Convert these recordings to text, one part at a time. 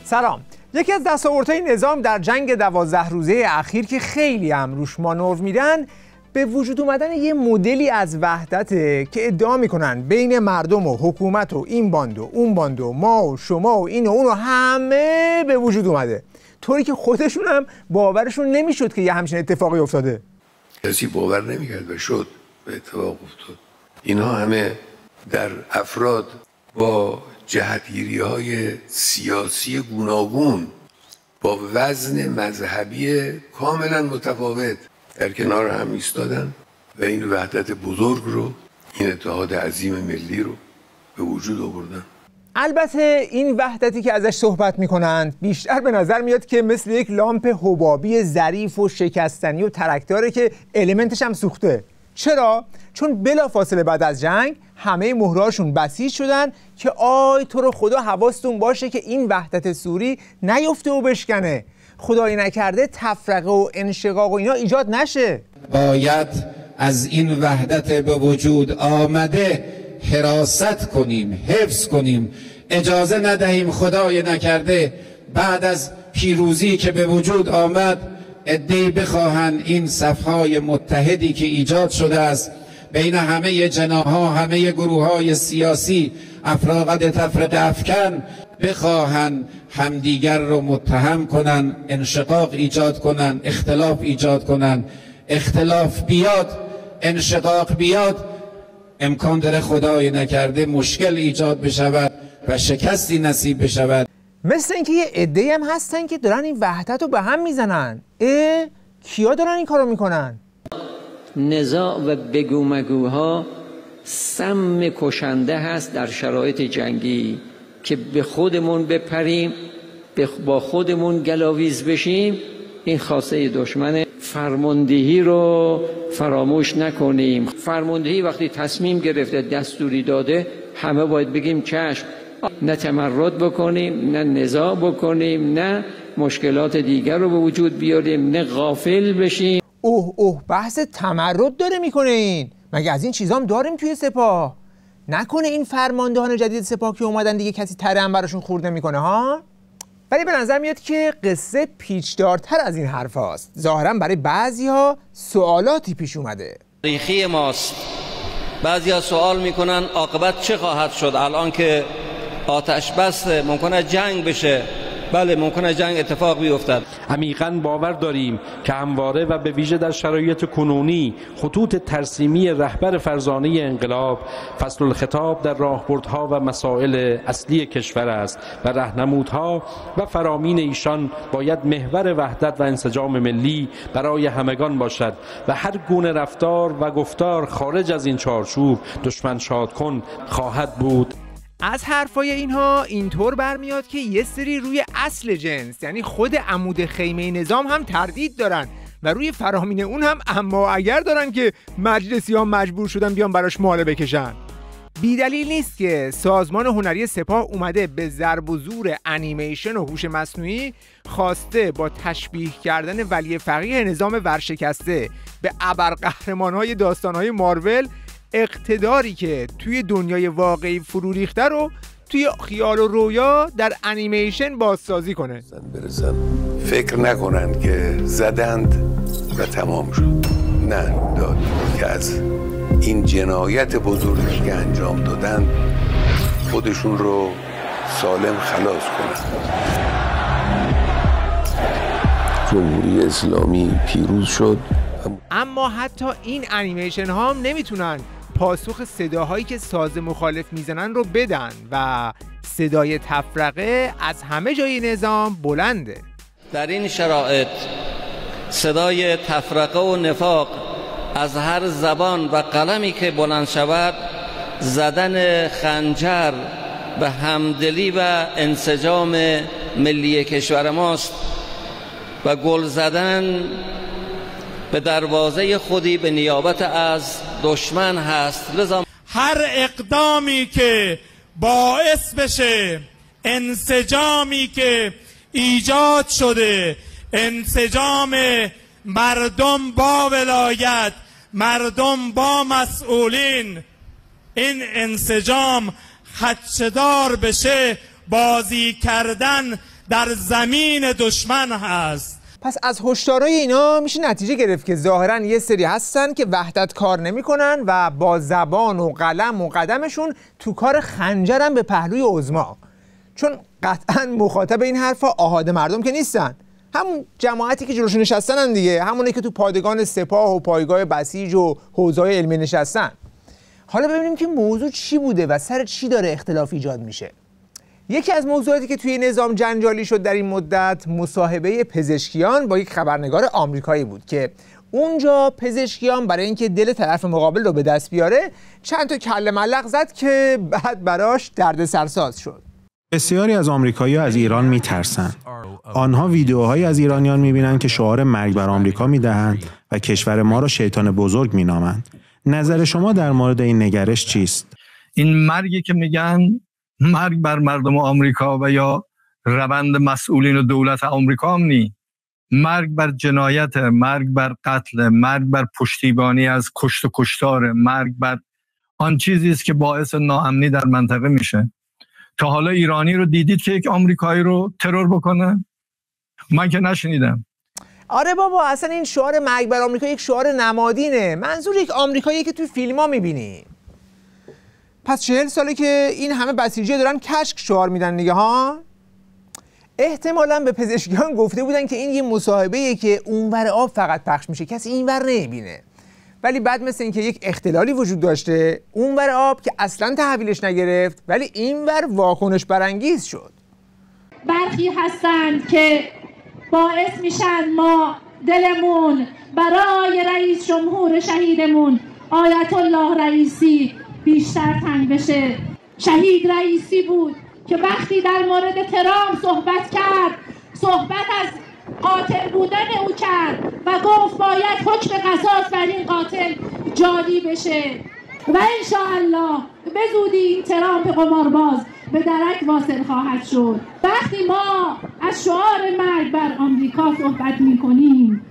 سلام. یکی از دستاوردهای نظام در جنگ 12 روزه اخیر که خیلی هم روش مانور میدن به وجود اومدن یه مدلی از وحدته که ادعا میکنن بین مردم و حکومت و این باند و اون باند و ما و شما و این و اون و همه به وجود اومده، طوری که خودشون هم باورشون نمیشد که یه همچین اتفاقی افتاده. کسی باور نمیکرد و شد، به اتفاق افتاد. اینها همه در افراد با جهتگیری‌های سیاسی گوناگون با وزن مذهبی کاملا متفاوت در کنار هم ایستادن و این وحدت بزرگ رو، این اتحاد عظیم ملی رو به وجود آوردن. البته این وحدتی که ازش صحبت میکنند بیشتر به نظر میاد که مثل یک لامپ حبابی ظریف و شکستنی و ترکداره که المنتش هم سوخته. چرا؟ چون بلافاصله بعد از جنگ همه مهرهاشون بسیج شدن که آی تو رو خدا حواستون باشه که این وحدت سوری نیفته و بشکنه، خدایی نکرده تفرقه و انشقاق و اینا ایجاد نشه. باید از این وحدت به وجود آمده حراست کنیم، حفظ کنیم، اجازه ندهیم خدای نکرده بعد از پیروزی که به وجود آمد عده‌ای بخواهند این صفهای متحدی که ایجاد شده است بین همه جناح‌ها، همه گروه‌های سیاسی، افراقد تفرقه افکن، بخواهند همدیگر رو متهم کنن، انشقاق ایجاد کنن، اختلاف ایجاد کنن. اختلاف بیاد، انشقاق بیاد، امکان داره خدای نکرده مشکل ایجاد بشود و شکستی نصیب بشود. مثل اینکه یه عده‌ای هم هستن که دارن این وحدت رو به هم میزنن. کیا دارن این کارو میکنن؟ نزاع و بگو مگوها سم کشنده هست در شرایط جنگی که به خودمون بپریم، با خودمون گلاویز بشیم. این خواسته دشمنه. فرماندهی رو فراموش نکنیم. فرماندهی وقتی تصمیم گرفته، دستوری داده، همه باید بگیم چشم، نه تمرد بکنیم، نه نزاع بکنیم، نه مشکلات دیگر رو به وجود بیاریم، نه غافل بشیم. بحث تمرد داره میکنه این؟ مگه از این چیزام داریم توی سپاه؟ نکنه این فرماندهان جدید سپاه که اومدن دیگه کسی تره هم براشون خورد نمیکنه ها؟ ولی به نظر میاد که قصه پیچدارتر از این حرف هاست. ظاهرا برای بعضی‌ها سوالاتی پیش اومده. تاریخی ماست. بعضی‌ها سوال میکنن عاقبت چه خواهد شد الان که آتش بس ممکنه جنگ بشه. بله، ممکنه جنگ اتفاق بیفتد. عمیقاً باور داریم که همواره و به ویژه در شرایط کنونی خطوط ترسیمی رهبر فرزانه انقلاب فصل الخطاب در راهبردها و مسائل اصلی کشور است و راهنمودها و فرامین ایشان باید محور وحدت و انسجام ملی برای همگان باشد و هر گونه رفتار و گفتار خارج از این چارچوب دشمن شاد کن خواهد بود. از حرفای اینها اینطور برمیاد که یه سری روی اصل جنس، یعنی خود عمود خیمه نظام هم تردید دارن و روی فرامین اون هم اما اگر دارن که مجلسی ها مجبور شدن بیان براش ماله بکشن. بیدلیل نیست که سازمان هنری سپاه اومده به ضرب و زور انیمیشن و هوش مصنوعی خواسته با تشبیه کردن ولی فقیه نظام ورشکسته به ابرقهرمان‌های داستان‌های مارول اقتداری که توی دنیای واقعی فرو ریخته رو توی خیال و رویا در انیمیشن بازسازی کنه. برزن فکر نکنند که زدند و تمام شد. نه، داد که از این جنایت بزرگی که انجام دادند خودشون رو سالم خلاص کنند. جمهوری اسلامی پیروز شد. اما حتی این انیمیشن ها هم نمیتونن پاسخ صداهایی که ساز مخالف میزنن رو بدن و صدای تفرقه از همه جای نظام بلنده. در این شرایط صدای تفرقه و نفاق از هر زبان و قلمی که بلند شود زدن خنجر به همدلی و انسجام ملی کشور ماست و گل زدن به دروازه خودی به نیابت از دشمن هست. لذا هر اقدامی که باعث بشه انسجامی که ایجاد شده، انسجام مردم با ولایت، مردم با مسئولین، این انسجام خدشه‌دار بشه، بازی کردن در زمین دشمن هست. پس از هشدارهای اینا میشه نتیجه گرفت که ظاهراً یه سری هستن که وحدت کار نمیکنن و با زبان و قلم و قدمشون تو کار خنجرن به پهلوی عظما. چون قطعاً مخاطب این حرفا آحاد مردم که نیستن، همون جماعتی که جلوش نشستنن دیگه، همونی که تو پادگان سپاه و پایگاه بسیج و حوزه‌های علمی نشستن. حالا ببینیم که موضوع چی بوده و سر چی داره اختلاف ایجاد میشه. یکی از موضوعاتی که توی نظام جنجالی شد در این مدت مصاحبه پزشکیان با یک خبرنگار آمریکایی بود که اونجا پزشکیان برای اینکه دل طرف مقابل رو به دست بیاره چند تا کله ملق زد که بعد براش دردسرساز شد. بسیاری از آمریکایی‌ها از ایران میترسن. آنها ویدیوهایی از ایرانیان میبینن که شعار مرگ بر آمریکا میدهند و کشور ما را شیطان بزرگ مینامند. نظر شما در مورد این نگرش چیست؟ این مرگی که میگن مرگ بر مردم آمریکا و یا روند مسئولین و دولت آمریکا هم نی. مرگ بر جنایت، مرگ بر قتل، مرگ بر پشتیبانی از کشت و کشتار، مرگ بر آن چیزی است که باعث ناامنی در منطقه میشه. تا حالا ایرانی رو دیدید که یک آمریکایی رو ترور بکنه؟ من که نشنیدم. آره بابا، اصلا این شعار مرگ بر آمریکا یک شعار نمادینه. منظور یک آمریکایی که توی فیلم‌ها می‌بینی. پس 40 ساله که این همه بسیجی دارن کشک شعار میدن دیگه ها. احتمالاً به پزشکیان گفته بودن که این یه مصاحبه‌ایه که اونور آب فقط پخش میشه، کسی اینور نمیبینه. ولی بعد مثل اینکه یک اختلالی وجود داشته اونور آب که اصلاً تحویلش نگرفت، ولی اینور واکنش برانگیز شد. برخی هستند که باعث میشن ما دلمون برای رئیس جمهور شهیدمون آیت الله رئیسی بیشتر تنگ بشه. شهید رئیسی بود که وقتی در مورد ترامپ صحبت کرد، صحبت از قاتل بودن او کرد و گفت باید حکم قصاص بر این قاتل جاری بشه و انشاءالله به زودی این ترامپ قمارباز به درک واصل خواهد شد. وقتی ما از شعار مرگ بر آمریکا صحبت می‌کنیم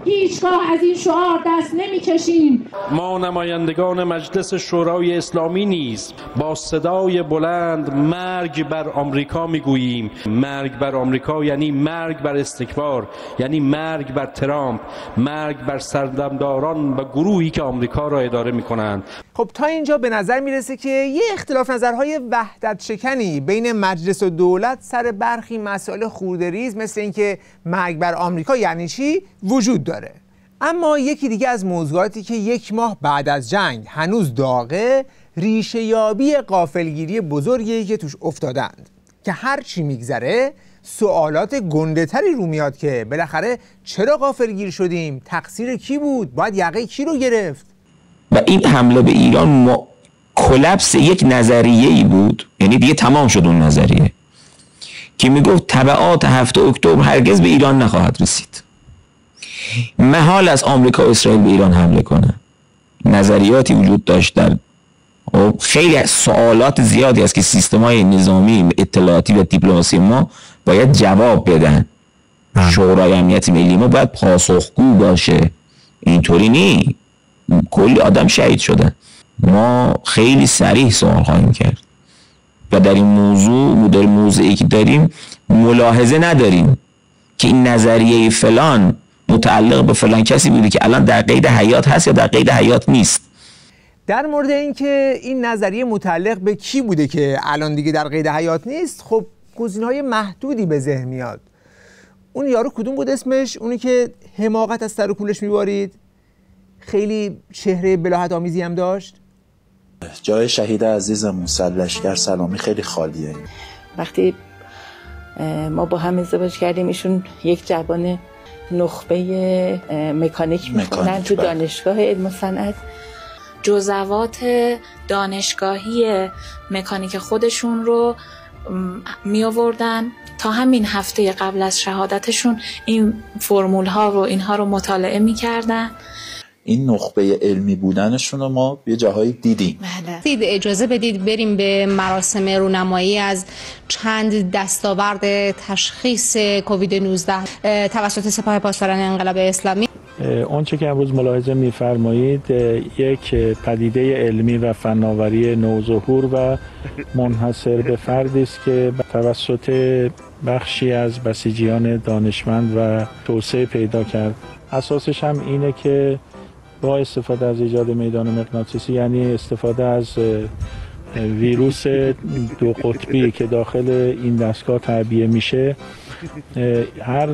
هیچگاه از این شعار دست نمی‌کشیم. ما نمایندگان مجلس شورای اسلامی نیز با صدای بلند مرگ بر آمریکا میگوییم. مرگ بر آمریکا یعنی مرگ بر استکبار، یعنی مرگ بر ترامپ، مرگ بر سردمداران و گروهی که آمریکا را اداره میکنند. خب تا اینجا به نظر میرسه که یه اختلاف نظرهای وحدت شکنی بین مجلس و دولت سر برخی مسائل خورده‌ریز مثل اینکه مرگ بر آمریکا یعنی چی وجود داره. اما یکی دیگه از موضوعاتی که 1 ماه بعد از جنگ هنوز داغه، ریشه یابی غافلگیری بزرگی که توش افتادند که هر چی میگذره سوالات گنده تری رو میاد که بالاخره چرا غافلگیر شدیم؟ تقصیر کی بود؟ باید یقه کی رو گرفت؟ و این حمله به ایران کلپس یک نظریه‌ای بود، یعنی دیگه تمام شد اون نظریه که میگفت تبعات 7 اکتبر هرگز به ایران نخواهد رسید. محال از آمریکا و اسرائیل به ایران حمله کنه. نظریاتی وجود داشت در خیلی سوالات زیادی است که سیستم‌های نظامی اطلاعاتی و دیپلماسی ما باید جواب بدن. شورای امنیت ملی ما باید پاسخگو باشه. اینطوری نی. کلی آدم شهید شدن. ما خیلی صریح سوال خواهیم کرد و در این موضوعی که داریم ملاحظه نداریم که این نظریه فلان متعلق به فلان کسی بوده که الان در قید حیات هست یا در قید حیات نیست. در مورد اینکه این نظریه متعلق به کی بوده که الان دیگه در قید حیات نیست، خب گزینه‌های محدودی به ذهن میاد. اون یارو کدوم بود اسمش؟ اونی که حماقت از سر و کولش میبارید، خیلی چهره بلاهت آمیزی هم داشت. جای شهید عزیزمون لشکر سلامی خیلی خالیه. وقتی ما با هم ازدواج کردیم ایشون یک جوان نخبه مکانیک میخونن تو دانشگاه علم و صنعت. جزوات دانشگاهی مکانیک خودشون رو می آوردن تا همین هفته قبل از شهادتشون این فرمول ها رو اینها رو مطالعه می کردن. این نخبه علمی بودنشون رو ما یه جاهایی دیدیم. بله. اجازه بدید بریم به مراسم رونمایی از چند دستاورد تشخیص کووید 19 توسط سپاه پاسداران انقلاب اسلامی. اونچه که امروز ملاحظه می‌فرمایید یک پدیده علمی و فناوری نوظهور و منحصر به فردی است که توسط بخشی از بسیجیان دانشمند و توسعه پیدا کرد. اساسش هم اینه که با استفاده از ایجاد میدان مغناطیسی، یعنی استفاده از ویروس دو قطبی که داخل این دستگاه تعبیه میشه، هر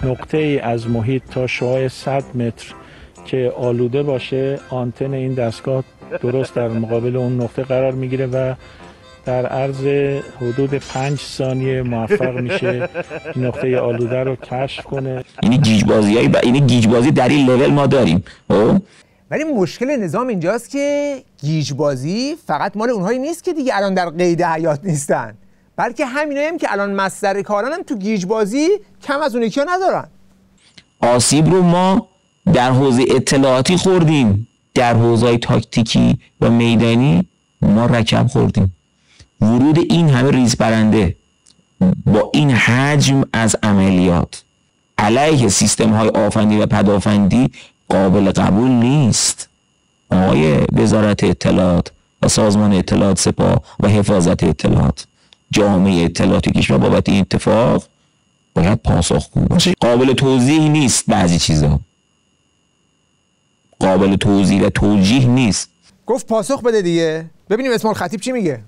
نقطه ای از محیط تا شعاع 100 متر که آلوده باشه، آنتن این دستگاه درست در مقابل اون نقطه قرار میگیره و در عرض حدود 5 ثانیه موفق میشه این نقطه آلوده رو کشف کنه. یعنی گیجبازی در این لول ما داریم. ولی مشکل نظام اینجاست که گیجبازی فقط مال اونهایی نیست که دیگه الان در قید حیات نیستن، بلکه همینایی هم که الان مصدر کارن هم تو گیجبازی کم از اون یکی‌ها ندارن. آسیب رو ما در حوزه اطلاعاتی خوردیم، در حوزه تاکتیکی و میدانی ما رکب خوردیم. ورود این همه ریزپرنده با این حجم از عملیات علیه سیستم های آفندی و پدافندی قابل قبول نیست. آقای وزارت اطلاعات و سازمان اطلاعات سپاه و حفاظت اطلاعات، جامعه اطلاعاتی کشور بابت این اتفاق باید پاسخگو باشه. قابل توضیح نیست، بعضی چیزا قابل توضیح و توجیه نیست. گفت پاسخ بده دیگه. ببینیم اسماعیل خطیب چی میگه.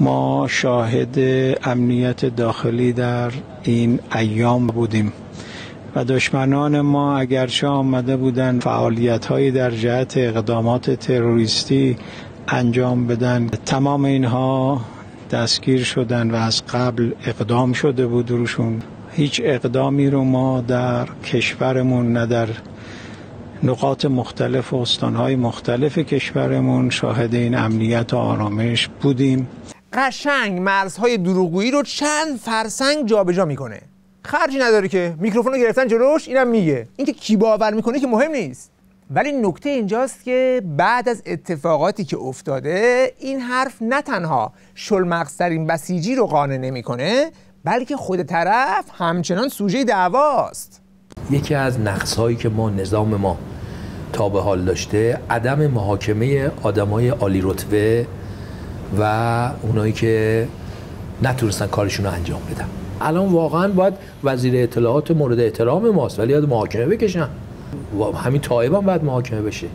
ما شاهد امنیت داخلی در این ایام بودیم و دشمنان ما اگرچه آمده بودند فعالیت‌هایی در جهت اقدامات تروریستی انجام بدن، تمام اینها دستگیر شدن و از قبل اقدام شده بود روشون. هیچ اقدامی رو ما در کشورمون نه در نقاط مختلف و استانهای مختلف کشورمون شاهد این امنیت و آرامش بودیم. قشنگ مرزهای دروغگویی رو چند فرسنگ جابجا میکنه، خرجی نداره که میکروفون رو گرفتن جلوش اینم میگه. اینکه کی باور میکنه که مهم نیست. ولی نکته اینجاست که بعد از اتفاقاتی که افتاده این حرف نه تنها شلمغزترین بسیجی رو قانع نمیکنه، بلکه خود طرف همچنان سوژه دعواست. یکی از نقص‌هایی که نظام ما تا به حال داشته عدم محاکمه آدمای عالی رتبه و اونایی که نتونستن کارشون رو انجام بدن. الان واقعا باید وزیر اطلاعات مورد احترام ماست ولی باید محاکمه بکشن. همین تائب هم باید محاکمه بشه.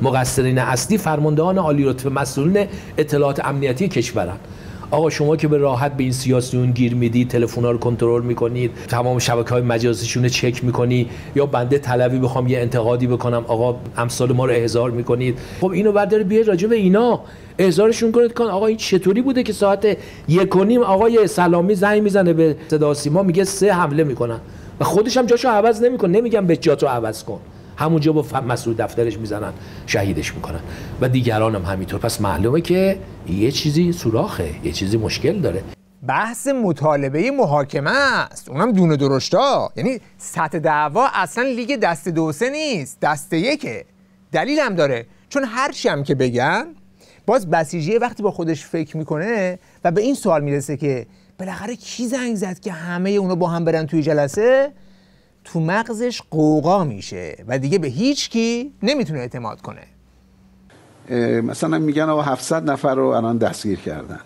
مقصرین اصلی فرماندهان عالی رتبه مسئولین اطلاعات امنیتی کشورن. آقا شما که به راحت به این سیاسیون گیر میدید، تلفن‌ها رو کنترل میکنید، تمام شبکه‌های مجازیشون رو چک میکنی، یا بنده طلبی بخوام یه انتقادی بکنم آقا امثال ما رو احضار میکنید. خب اینو بعد داره بیاد راجع به اینا احضارشون کنید. آقا این چطوری بوده که ساعت 1:30 آقای سلامی زنگ میزنه به صدا سیما میگه 3 حمله میکنن و خودش هم جاشو عوض نمیکنه، نمیگم به جاتو عوض کن، همونجا با مسئول دفترش میزنن شهیدش میکنن و دیگران هم همینطور. پس معلومه که یه چیزی سوراخه، یه چیزی مشکل داره. بحث مطالبه محاکمه است، اونم دونه درشتا. یعنی سطح دعوا اصلا لیگ دسته 2-3 نیست، دسته 1. دلیل هم داره، چون هر چی هم که بگن باز بسیجی وقتی با خودش فکر میکنه و به این سوال میرسه که بالاخره کی زنگ زد که همه اونا با هم برن توی جلسه، تو مغزش قوقا میشه و دیگه به هیچ کی نمیتونه اعتماد کنه. مثلا میگن آقا 700 نفر رو الان دستگیر کردن،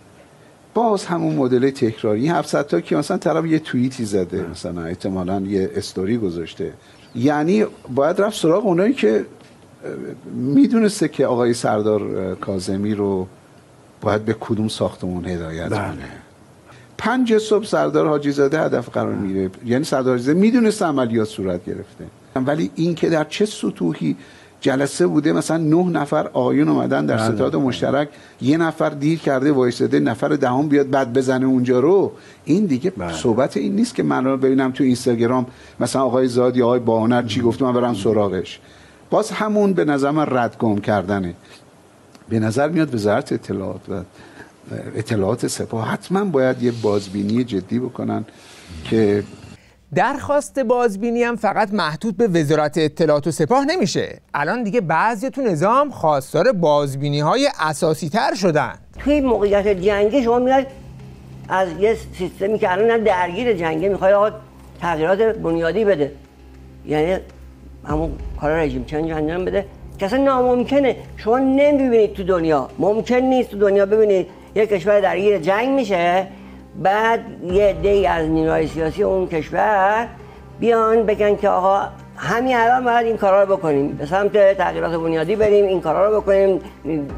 باز همون مدل تکراری. 700 تا که مثلا طرف یه توییتی زده، مثلا احتمالاً یه استوری گذاشته، یعنی باید رفت سراغ اونایی که میدونسته که آقای سردار کاظمی رو باید به کدوم ساختمون هدایت کنه. 5 صبح سردار حاجی زاده هدف قرار میگیره، یعنی سردار حاجی زاده میدونسته عملیات صورت گرفته، ولی این که در چه سطوحی جلسه بوده، مثلا 9 نفر آقایون اومدن در ستاد مشترک، یه نفر دیر کرده وایساده، نفر دهم بیاد بعد بزنه اونجا رو. این دیگه صحبت این نیست که من رو ببینم تو اینستاگرام مثلا آقای زاد یا آقای باهنر چی گفته من برم سراغش. باز همون به نظر من ردگم کردنه. به نظر میاد وزارت اطلاعات و اطلاعات سپاه حتما باید یه بازبینی جدی بکنن که درخواست بازبینی هم فقط محدود به وزارت اطلاعات و سپاه نمیشه. الان دیگه بعضی تو نظام خواستار بازبینی های اساسی تر شدن. توی موقعیت جنگی شما میاد از یه سیستمی که الان درگیر جنگی میخوای آقا تغییرات بنیادی بده، یعنی همون کار رژیم چنج انجام بده که اصلا ناممکنه. شما نمیبینید تو دنیا، ممکن نیست تو دنیا ببینید یک کشور درگیر جنگ میشه بعد یه عده‌ای از نیروهای سیاسی اون کشور بیان بگن که آقا همین الان باید این کارا رو بکنیم، به سمت تغییرات بنیادی بریم، این کارا رو بکنیم،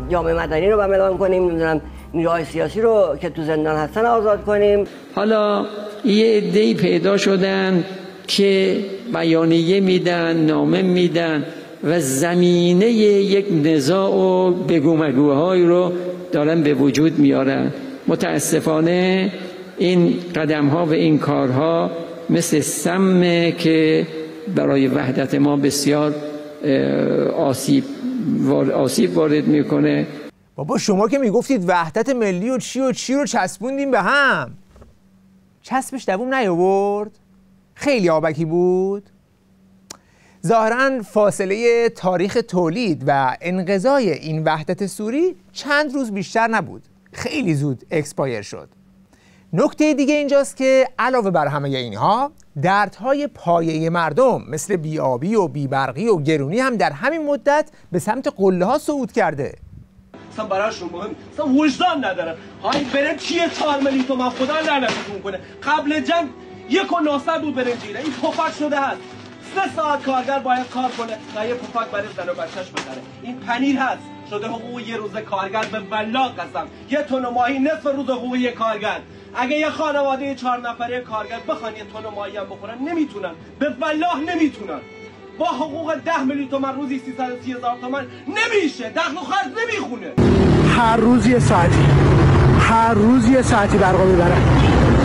جامعه مدنی رو اعلام کنیم، نمیدونم نیروهای سیاسی رو که تو زندان هستن آزاد کنیم. حالا یه عده‌ای پیدا شدن که بیانیه میدن، نامه میدن و زمینه یک نزاع و بگو مگوهایی رو دارن به وجود میارن. متاسفانه این قدم ها و این کارها مثل سم که برای وحدت ما بسیار آسیب وارد میکنه. بابا شما که میگفتید وحدت ملی و چی رو چسبوندیم به هم، چسبش دووم نیاورد؟ خیلی آبکی بود. ظاهراً فاصله تاریخ تولید و انقضای این وحدت سوری چند روز بیشتر نبود، خیلی زود اکسپایر شد. نکته دیگه اینجاست که علاوه بر همه اینها دردهای پایه مردم مثل بی‌آبی و بی‌برقی و گرونی هم در همین مدت به سمت قله ها صعود کرده. اصلا براشون مهم، اصلا وجدان ندارن. های برنج چیه 4 میلیون تومان خدا لعنتتون کنه. قبل جنگ 1.9 بود برنجیره، این پفک شده هست. 3 ساعت کارگر باید کار کنه تا یه پفک برای زن و بچه‌ش بخره. این پنیر هست شده حقوق یه روز کارگر، به والله قسم 1 تن ماهی نصف روز حقوق یه کارگر. اگه یه خانواده 4 نفره کارگر بخوان 1 تن ماهی هم بخورن نمیتونن، به والله نمیتونن. با حقوق 10 میلیون تومان روزی 330,000 تومان نمیشه، دخل و خرج نمیخونه. هر روز یه ساعتی برقا میبرن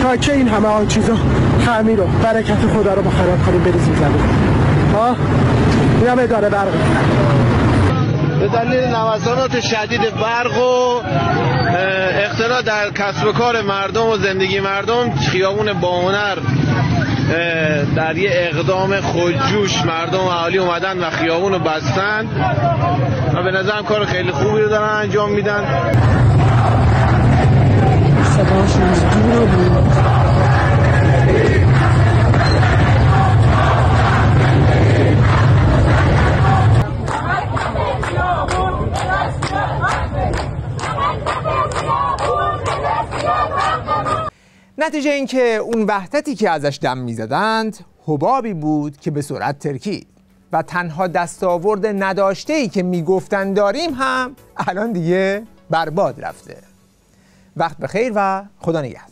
تا که این همه آن چیزا خمیر و برکت خدا رو مخرب کنیم بریزیم زمین. این هم اداره برق به دلیل نوسانات شدید برق و اختلال در کسب و کار مردم و زندگی مردم، خیابون باهنر در یه اقدام خودجوش مردم و اهالی اومدن و خیابون رو بستن و به نظرم کار خیلی خوبی رو دارن انجام میدن. نتیجه این که اون وحدتی که ازش دم میزدند حبابی بود که به سرعت ترکید و تنها دستاورد نداشته‌ای که میگفتن داریم هم الان دیگه برباد رفته. وقت بخیر و خدا نگهدار.